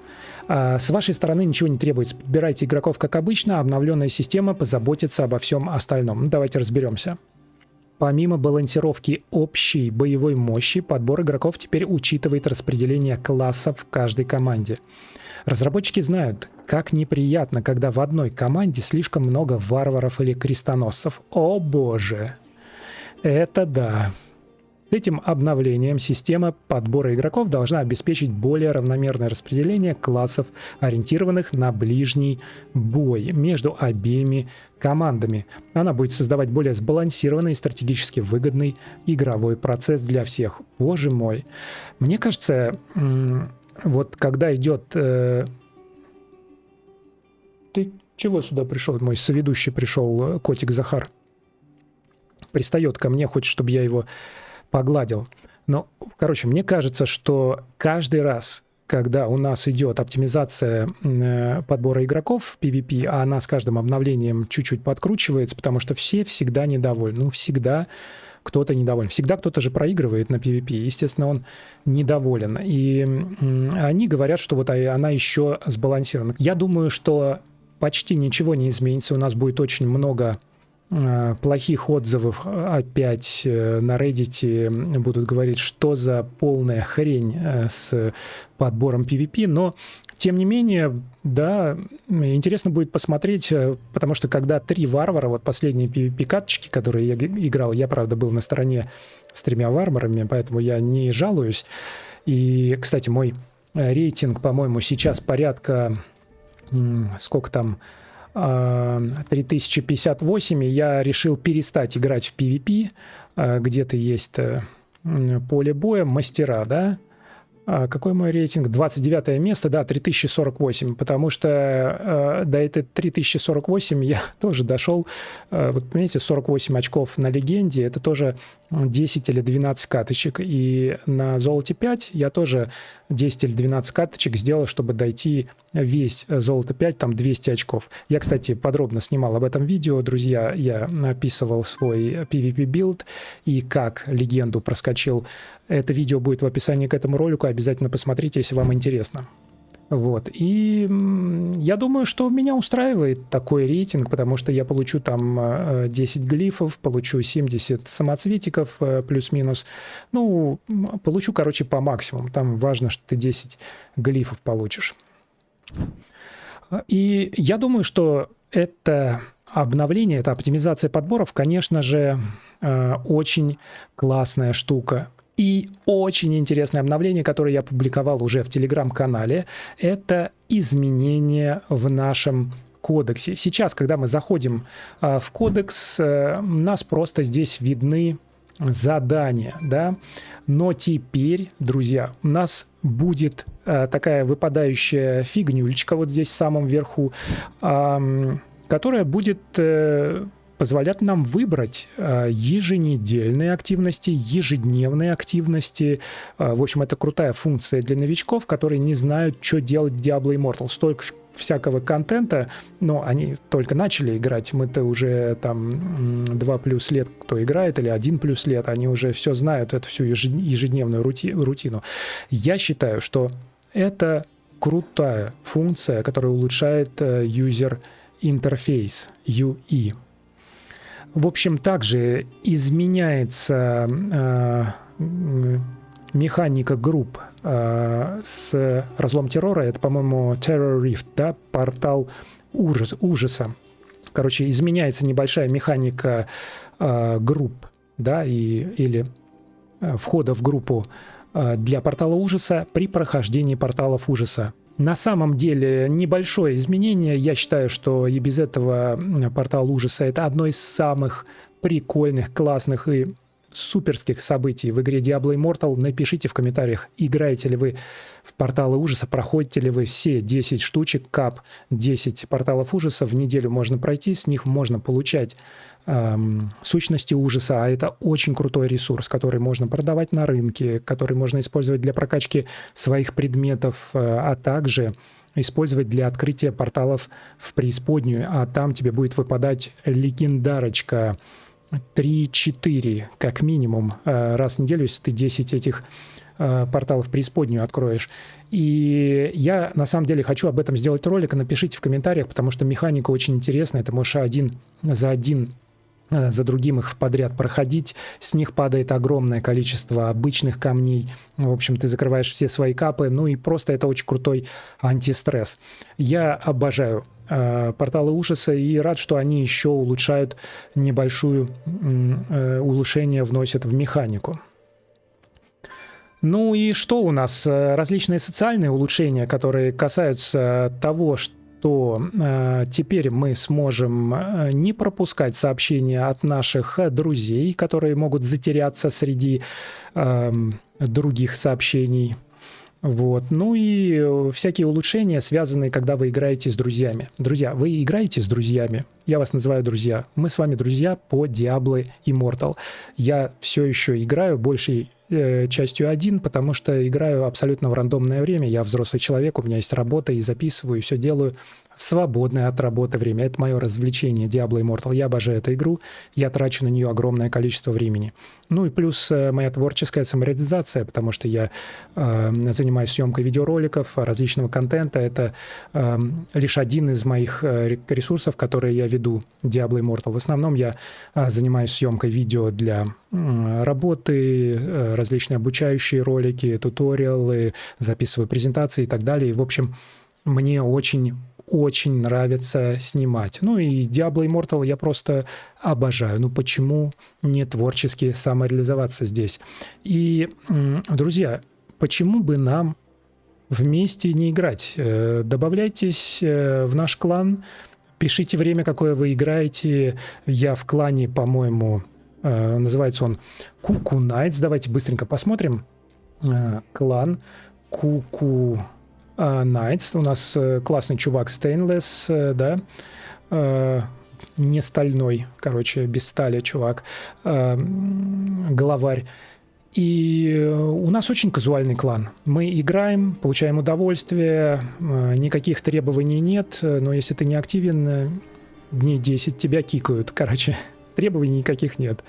С вашей стороны ничего не требуется. Подбирайте игроков как обычно, а обновленная система позаботится обо всем остальном. Давайте разберемся. Помимо балансировки общей боевой мощи, подбор игроков теперь учитывает распределение классов в каждой команде. Разработчики знают, как неприятно, когда в одной команде слишком много варваров или крестоносцев. О боже! Это да! С этим обновлением система подбора игроков должна обеспечить более равномерное распределение классов, ориентированных на ближний бой между обеими командами. Она будет создавать более сбалансированный и стратегически выгодный игровой процесс для всех. Боже мой! Мне кажется, вот когда идет... Ты чего сюда пришел? Мой соведущий пришел, котик Захар. Пристает ко мне, хочет, чтобы я его погладил. Но, короче, мне кажется, что каждый раз, когда у нас идет оптимизация подбора игроков в PvP, а она с каждым обновлением чуть-чуть подкручивается, потому что все всегда недовольны. Ну, всегда кто-то недоволен. Всегда кто-то же проигрывает на PvP. Естественно, он недоволен. И они говорят, что вот она еще сбалансирована. Я думаю, что почти ничего не изменится. У нас будет очень много плохих отзывов опять на Reddit, будут говорить, что за полная хрень с подбором PvP, но тем не менее, да, интересно будет посмотреть, потому что когда 3 варвара, вот последние PvP-каточки, которые я играл, я, правда, был на стороне с 3 варварами, поэтому я не жалуюсь. И, кстати, мой рейтинг, по-моему, сейчас порядка, сколько там, 3058, и я решил перестать играть в PvP. Где-то есть поле боя, мастера, да? Какой мой рейтинг? 29 место, да, 3048, потому что до этой 3048 я тоже дошел. Вот, понимаете, 48 очков на легенде, это тоже 10 или 12 каточек. И на золоте 5 я тоже 10 или 12 каточек сделал, чтобы дойти весь золото 5, там 200 очков. Я, кстати, подробно снимал об этом видео, друзья. Я описывал свой PvP-билд и как легенду проскочил. Это видео будет в описании к этому ролику. Обязательно посмотрите, если вам интересно. Вот. И я думаю, что меня устраивает такой рейтинг, потому что я получу там 10 глифов, получу 70 самоцветиков плюс-минус. Ну, получу, короче, по максимуму. Там важно, что ты 10 глифов получишь. И я думаю, что это обновление, это оптимизация подборов, конечно же, очень классная штука. И очень интересное обновление, которое я публиковал уже в Телеграм-канале, это изменения в нашем кодексе. Сейчас, когда мы заходим в кодекс, у нас просто здесь видны задания, да, но теперь, друзья, у нас будет такая выпадающая фигнюлечка вот здесь в самом верху, которая будет позволят нам выбрать еженедельные активности, ежедневные активности. В общем, это крутая функция для новичков, которые не знают, что делать в Diablo Immortal. Столько всякого контента, но они только начали играть. Мы-то уже там 2+ лет кто играет, или 1+ лет, они уже все знают, это всю ежедневную рутину. Я считаю, что это крутая функция, которая улучшает user interface, UI. В общем, также изменяется механика групп с разлом террора. Это, по-моему, Terror Rift, да, портал ужаса. Короче, изменяется небольшая механика групп, да, или входа в группу для портала ужаса при прохождении порталов ужаса. На самом деле небольшое изменение. Я считаю, что и без этого портал ужаса — это одно из самых прикольных, классных и суперских событий в игре Diablo Immortal. Напишите в комментариях, играете ли вы в порталы ужаса, проходите ли вы все 10 штучек, кап 10 порталов ужаса. В неделю можно пройти, с них можно получать сущности ужаса, а это очень крутой ресурс, который можно продавать на рынке, который можно использовать для прокачки своих предметов, а также использовать для открытия порталов в преисподнюю, а там тебе будет выпадать легендарочка 3-4, как минимум, раз в неделю, если ты 10 этих порталов в преисподнюю откроешь. И я, на самом деле, хочу об этом сделать ролик, напишите в комментариях, потому что механика очень интересная, ты можешь один за другим их подряд проходить, с них падает огромное количество обычных камней, в общем, ты закрываешь все свои капы, ну и просто это очень крутой антистресс. Я обожаю порталы ужаса и рад, что они еще улучшают улучшение вносят в механику. Ну и что у нас? Различные социальные улучшения, которые касаются того, что теперь мы сможем не пропускать сообщения от наших друзей, которые могут затеряться среди других сообщений. Вот. Ну и всякие улучшения, связанные, когда вы играете с друзьями. Друзья, вы играете с друзьями? Я вас называю друзья. Мы с вами друзья по Diablo Immortal. Я все еще играю большей частью один, потому что играю абсолютно в рандомное время. Я взрослый человек, у меня есть работа, и записываю, и все делаю в свободное от работы время. Это мое развлечение, Diablo Immortal. Я обожаю эту игру, я трачу на нее огромное количество времени. Ну и плюс моя творческая самореализация, потому что я занимаюсь съемкой видеороликов, различного контента. Это лишь один из моих ресурсов, которые я веду, Diablo Immortal. В основном я занимаюсь съемкой видео для работы, различные обучающие ролики, туториалы, записываю презентации и так далее. И, в общем, мне очень нравится снимать. Ну и Diablo Immortal я просто обожаю. Ну почему не творчески самореализоваться здесь? И, друзья, почему бы нам вместе не играть? Добавляйтесь в наш клан, пишите время, какое вы играете. Я в клане, по-моему, называется он Cuckoo Knights. Давайте быстренько посмотрим. Клан Cuckoo Knights. У нас классный чувак Stainless, да, не стальной, короче, без стали чувак, главарь. И у нас очень казуальный клан. Мы играем, получаем удовольствие, никаких требований нет, но если ты не активен, дней 10 тебя кикают, короче, требований никаких нет.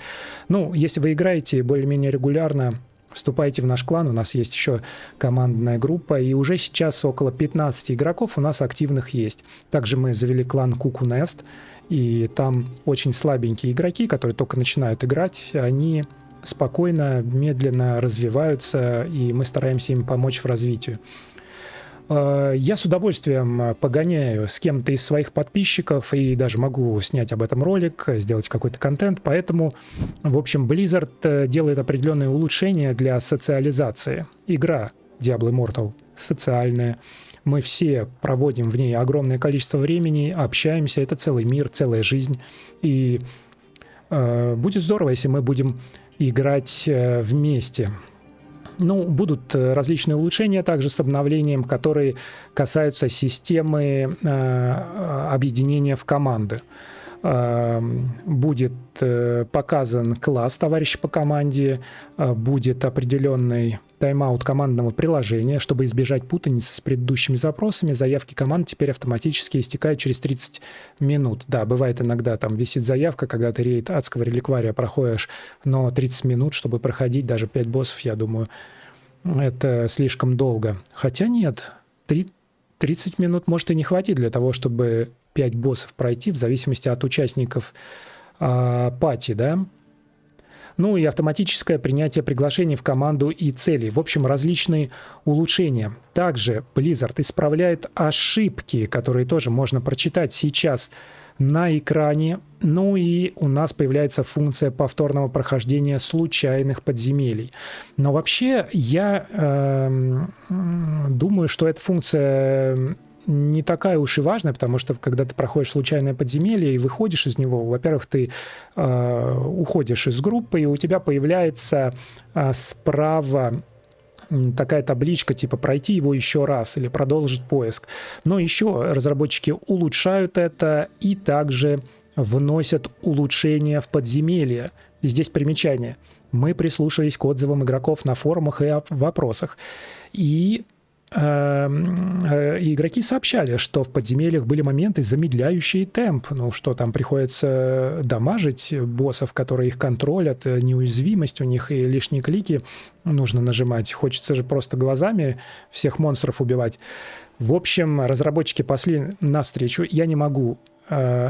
Ну, если вы играете более-менее регулярно, вступайте в наш клан, у нас есть еще командная группа, и уже сейчас около 15 игроков у нас активных есть. Также мы завели клан Cuckoo Nest, и там очень слабенькие игроки, которые только начинают играть, они спокойно, медленно развиваются, и мы стараемся им помочь в развитии. Я с удовольствием погоняю с кем-то из своих подписчиков и даже могу снять об этом ролик, сделать какой-то контент. Поэтому, в общем, Blizzard делает определенные улучшения для социализации. Игра Diablo Immortal социальная. Мы все проводим в ней огромное количество времени, общаемся. Это целый мир, целая жизнь. И будет здорово, если мы будем играть вместе. Ну, будут различные улучшения также с обновлением, которые касаются системы объединения в команды. Будет показан класс товарища по команде, будет определенный тайм-аут командного приложения, чтобы избежать путаницы с предыдущими запросами. Заявки команд теперь автоматически истекают через 30 минут. Да, бывает иногда там висит заявка, когда ты рейд адского реликвария проходишь, но 30 минут, чтобы проходить даже 5 боссов, я думаю, это слишком долго. Хотя нет, 30 минут может и не хватит для того, чтобы 5 боссов пройти, в зависимости от участников пати, да. Ну и автоматическое принятие приглашений в команду и целей. В общем, различные улучшения. Также Blizzard исправляет ошибки, которые тоже можно прочитать сейчас на экране. Ну и у нас появляется функция повторного прохождения случайных подземелий. Но вообще я думаю, что эта функция не такая уж и важная, потому что когда ты проходишь случайное подземелье и выходишь из него, во-первых, ты уходишь из группы, и у тебя появляется справа такая табличка, типа пройти его еще раз или продолжить поиск. Но еще разработчики улучшают это и также вносят улучшения в подземелье. И здесь примечание. Мы прислушались к отзывам игроков на форумах и в вопросах. И игроки сообщали, что в подземельях были моменты, замедляющие темп. Ну, что там приходится дамажить боссов, которые их контролят, неуязвимость у них и лишние клики нужно нажимать. Хочется же просто глазами всех монстров убивать. В общем, разработчики пошли навстречу. Я не могу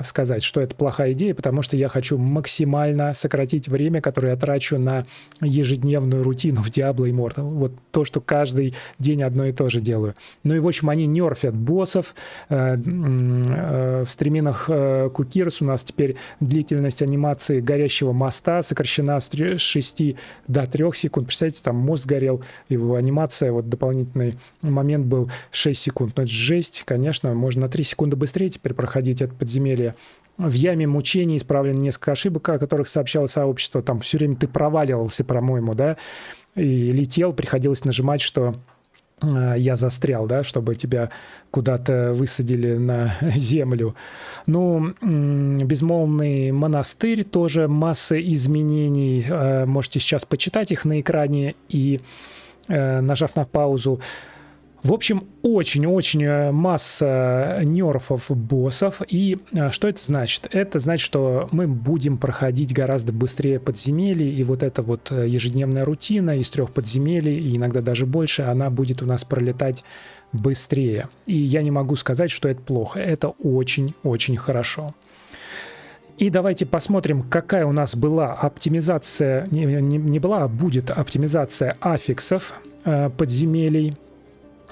сказать, что это плохая идея, потому что я хочу максимально сократить время, которое я трачу на ежедневную рутину в Diablo Immortal. Вот то, что каждый день одно и то же делаю. Ну и, в общем, они нерфят боссов. В стриминах Кукирс у нас теперь длительность анимации горящего моста сокращена с 6 до 3 секунд. Представляете, там мост горел, его анимация, вот дополнительный момент был 6 секунд. Но это жесть, конечно, можно на 3 секунды быстрее теперь проходить это подземелье. В яме мучений исправлено несколько ошибок, о которых сообщало сообщество. Там все время ты проваливался, по-моему, да, и летел, приходилось нажимать, что я застрял, да, чтобы тебя куда-то высадили на землю. Ну, безмолвный монастырь, тоже масса изменений. Можете сейчас почитать их на экране и, нажав на паузу. В общем, очень-очень масса нерфов боссов. И что это значит? Это значит, что мы будем проходить гораздо быстрее подземелья, и вот эта вот ежедневная рутина из 3 подземелий, и иногда даже больше, она будет у нас пролетать быстрее. И я не могу сказать, что это плохо. Это очень-очень хорошо. И давайте посмотрим, какая у нас была оптимизация, не была, а будет оптимизация аффиксов подземелий.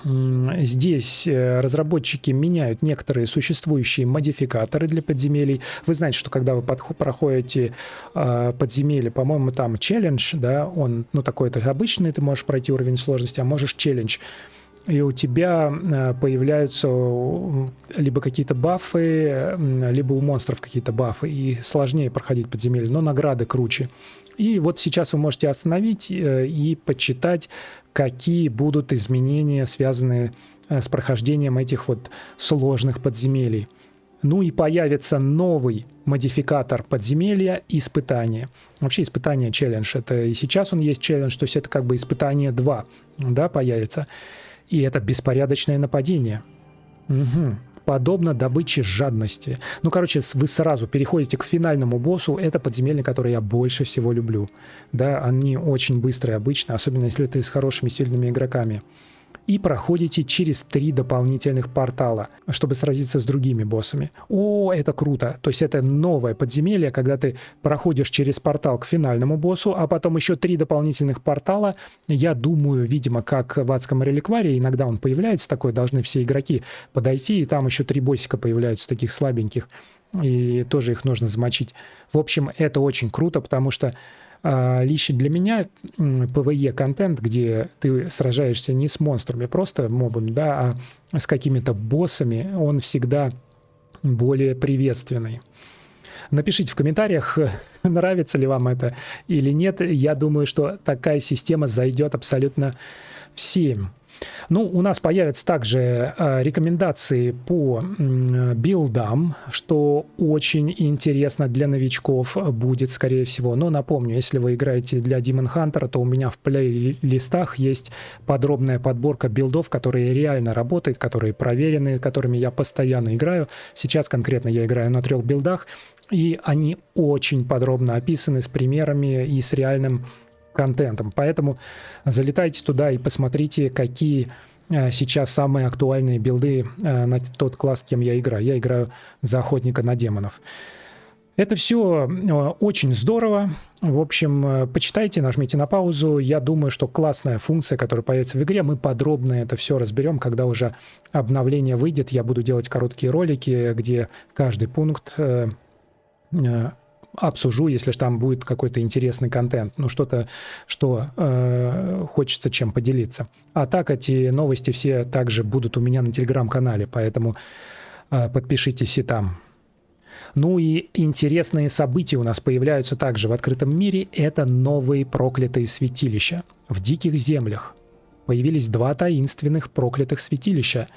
Здесь разработчики меняют некоторые существующие модификаторы для подземелий. Вы знаете, что когда вы проходите подземелье, по-моему, там челлендж, да, он, ну, такой-то обычный, ты можешь пройти уровень сложности, а можешь челлендж. И у тебя появляются либо какие-то бафы, либо у монстров какие-то бафы, и сложнее проходить подземелье, но награды круче. И вот сейчас вы можете остановить и почитать, какие будут изменения, связанные с прохождением этих вот сложных подземелий. Ну и появится новый модификатор подземелья — испытание. Вообще испытание челлендж. Это и сейчас он есть челлендж, то есть это как бы испытание 2, да, появится. И это беспорядочное нападение. Угу. Подобно добыче жадности. Ну, короче, вы сразу переходите к финальному боссу. Это подземелье, которое я больше всего люблю. Да, они очень быстрые обычно, особенно если ты с хорошими, сильными игроками. И проходите через 3 дополнительных портала, чтобы сразиться с другими боссами. О, это круто! То есть это новое подземелье, когда ты проходишь через портал к финальному боссу, а потом еще 3 дополнительных портала. Я думаю, видимо, как в Адском реликварии, иногда он появляется такой, должны все игроки подойти, и там еще 3 боссика появляются, таких слабеньких, и тоже их нужно замочить. В общем, это очень круто, потому что лично для меня PvE-контент, где ты сражаешься не с монстрами, просто мобами, да, а с какими-то боссами, он всегда более приветственный. Напишите в комментариях, нравится ли вам это или нет. Я думаю, что такая система зайдет абсолютно всем. Ну, у нас появятся также рекомендации по билдам, что очень интересно для новичков будет, скорее всего. Но напомню, если вы играете для Demon Hunter, то у меня в плейлистах есть подробная подборка билдов, которые реально работают, которые проверены, которыми я постоянно играю. Сейчас конкретно я играю на 3 билдах, и они очень подробно описаны с примерами и с реальным контентом. Поэтому залетайте туда и посмотрите, какие сейчас самые актуальные билды на тот класс, кем я играю. Я играю за охотника на демонов. Это все очень здорово. В общем, почитайте, нажмите на паузу. Я думаю, что классная функция, которая появится в игре. Мы подробно это все разберем, когда уже обновление выйдет. Я буду делать короткие ролики, где каждый пункт обсужу, если же там будет какой-то интересный контент, ну что-то, что хочется чем поделиться. А так эти новости все также будут у меня на телеграм-канале, поэтому подпишитесь и там. Ну и интересные события у нас появляются также в открытом мире. Это новые проклятые святилища. В диких землях появились 2 таинственных проклятых святилища,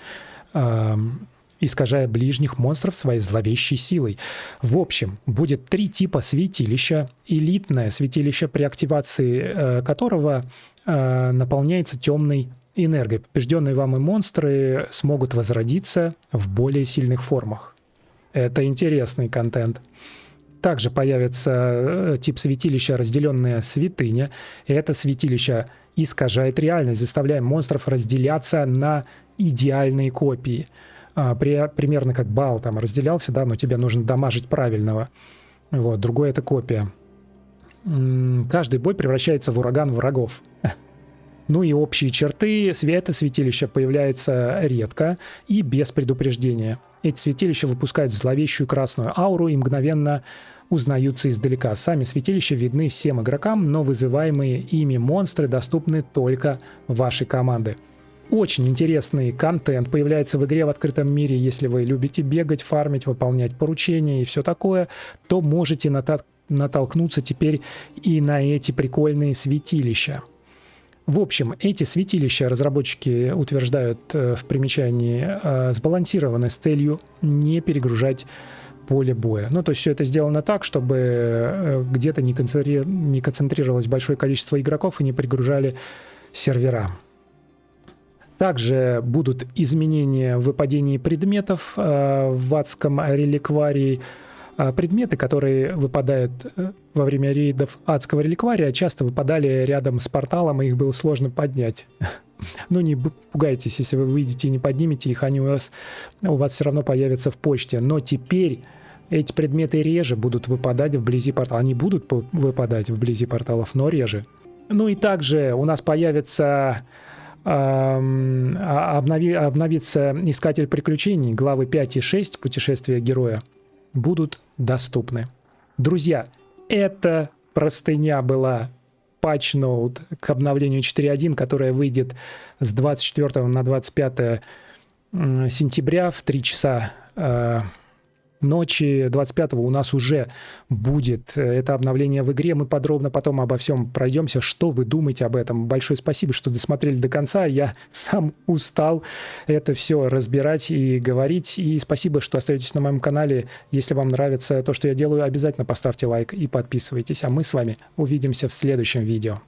искажая ближних монстров своей зловещей силой. В общем, будет 3 типа святилища. Элитное святилище, при активации которого наполняется темной энергией. Побежденные вами монстры смогут возродиться в более сильных формах. Это интересный контент. Также появится тип святилища «Разделенная святыня». Это святилище искажает реальность, заставляя монстров разделяться на идеальные копии. Примерно как Баал там разделялся, да, но тебе нужно дамажить правильного. Вот, другое — это копия. Каждый бой превращается в ураган врагов. Ну и общие черты. Это святилище появляется редко и без предупреждения. Эти святилища выпускают зловещую красную ауру и мгновенно узнаются издалека. Сами святилища видны всем игрокам, но вызываемые ими монстры доступны только вашей команде. Очень интересный контент появляется в игре в открытом мире. Если вы любите бегать, фармить, выполнять поручения и все такое, то можете натолкнуться теперь и на эти прикольные святилища. В общем, эти святилища разработчики утверждают в примечании сбалансированы с целью не перегружать поле боя. Ну, то есть все это сделано так, чтобы где-то не концентрировалось большое количество игроков и не перегружали сервера. Также будут изменения в выпадении предметов в адском реликварии. Предметы, которые выпадают во время рейдов адского реликвария, часто выпадали рядом с порталом, и их было сложно поднять. Ну, не пугайтесь, если вы выйдете и не поднимете их, они у вас все равно появятся в почте. Но теперь эти предметы реже будут выпадать вблизи портала. Они будут выпадать вблизи порталов, но реже. Ну и также у нас появится... обновится искатель приключений, главы 5 и 6 «Путешествия героя» будут доступны. Друзья, эта простыня была патч-ноут к обновлению 4.1, которая выйдет с 24 на 25 сентября в 3 часа ночи. 25-го у нас уже будет это обновление в игре. Мы подробно потом обо всем пройдемся. Что вы думаете об этом? Большое спасибо, что досмотрели до конца. Я сам устал это все разбирать и говорить. И спасибо, что остаетесь на моем канале. Если вам нравится то, что я делаю, обязательно поставьте лайк и подписывайтесь. А мы с вами увидимся в следующем видео.